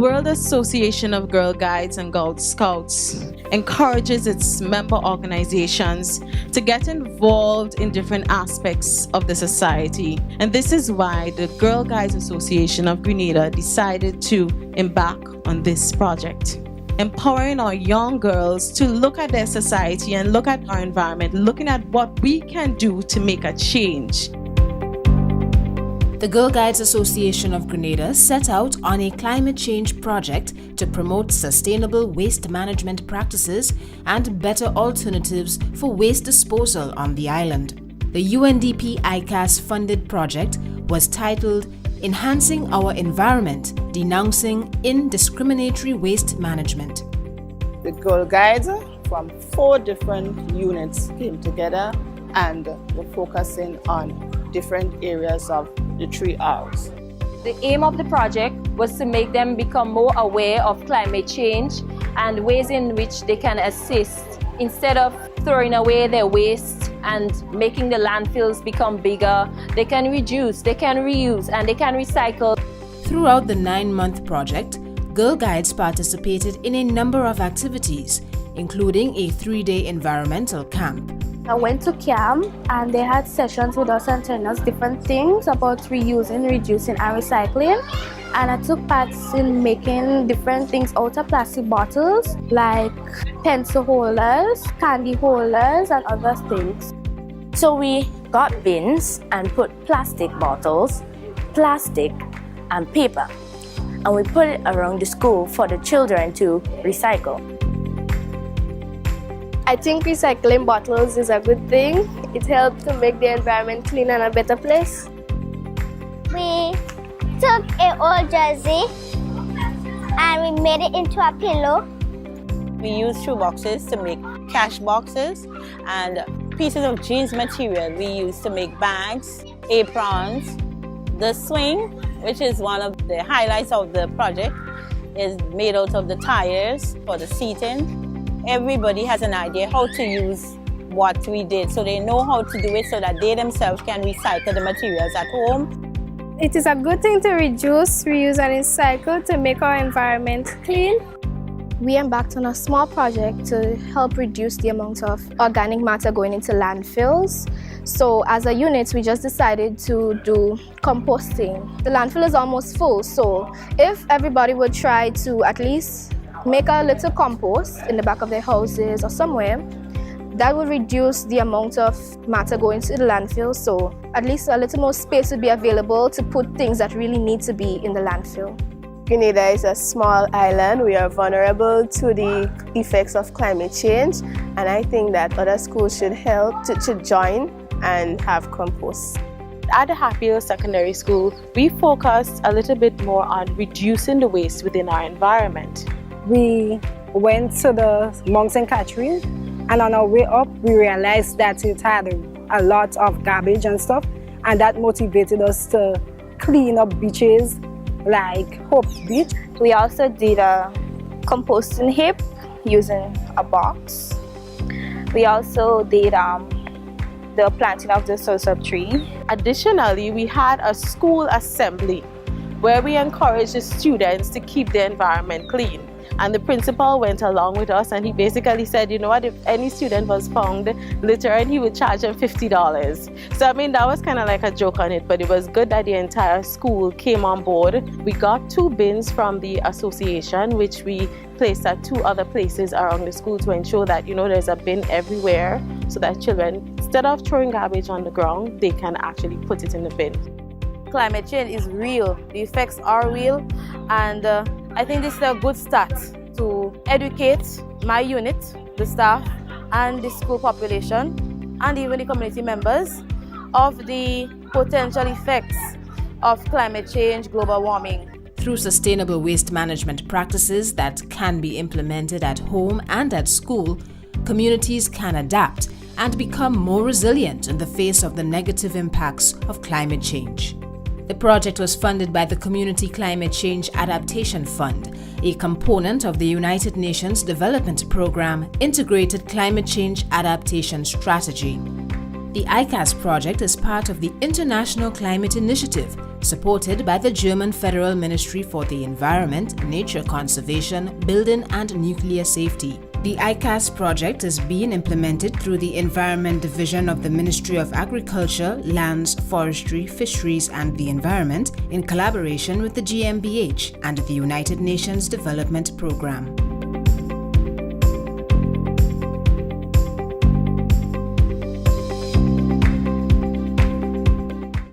World Association of Girl Guides and Girl Scouts encourages its member organizations to get involved in different aspects of the society. And this is why the Girl Guides Association of Grenada decided to embark on this project, empowering our young girls to look at their society and look at our environment, looking at what we can do to make a change. The Girl Guides Association of Grenada set out on a climate change project to promote sustainable waste management practices and better alternatives for waste disposal on the island. The UNDP ICAS funded project was titled Enhancing Our Environment, Denouncing Indiscriminatory Waste Management. The Girl Guides from 4 different units came together and were focusing on different areas of the 3 R's. The aim of the project was to make them become more aware of climate change and ways in which they can assist. Instead of throwing away their waste and making the landfills become bigger, they can reduce, they can reuse, and they can recycle. Throughout the 9-month project, Girl Guides participated in a number of activities, including a 3-day environmental camp. I went to camp and they had sessions with us and telling us different things about reusing, reducing and recycling. And I took part in making different things out of plastic bottles like pencil holders, candy holders and other things. So we got bins and put plastic bottles, plastic and paper, and we put it around the school for the children to recycle. I think recycling bottles is a good thing. It helps to make the environment clean and a better place. We took an old jersey and we made it into a pillow. We used shoe boxes to make cash boxes, and pieces of jeans material we used to make bags, aprons. The swing, which is one of the highlights of the project, is made out of the tires for the seating. Everybody has an idea how to use what we did, so they know how to do it so that they themselves can recycle the materials at home. It is a good thing to reduce, reuse and recycle to make our environment clean. We embarked on a small project to help reduce the amount of organic matter going into landfills. So as a unit, we just decided to do composting. The landfill is almost full, so if everybody would try to at least make a little compost in the back of their houses or somewhere, that would reduce the amount of matter going to the landfill, so at least a little more space would be available to put things that really need to be in the landfill. Grenada is a small island. We are vulnerable to the effects of climate change, and I think that other schools should help to join and have compost. At the Happy Hill Secondary School, we focused a little bit more on reducing the waste within our environment. We went to the Mount St. Catherine, and on our way up we realized that it had a lot of garbage and stuff, and that motivated us to clean up beaches like Hope Beach. We also did a composting heap using a box. We also did the planting of the Soursop tree. Additionally, we had a school assembly where we encouraged the students to keep the environment clean. And the principal went along with us, and he basically said, you know what, if any student was found littering, he would charge them $50. So I mean, that was kind of like a joke on it, but it was good that the entire school came on board. We got 2 bins from the association, which we placed at 2 other places around the school to ensure that, you know, there's a bin everywhere so that children, instead of throwing garbage on the ground, they can actually put it in the bin. Climate change is real, the effects are real, and I think this is a good start to educate my unit, the staff and the school population and even the community members of the potential effects of climate change, global warming. Through sustainable waste management practices that can be implemented at home and at school, communities can adapt and become more resilient in the face of the negative impacts of climate change. The project was funded by the Community Climate Change Adaptation Fund, a component of the United Nations Development Programme Integrated Climate Change Adaptation Strategy. The ICAS project is part of the International Climate Initiative, supported by the German Federal Ministry for the Environment, Nature Conservation, Building and Nuclear Safety. The ICAS project is being implemented through the Environment Division of the Ministry of Agriculture, Lands, Forestry, Fisheries and the Environment in collaboration with the GmbH and the United Nations Development Programme.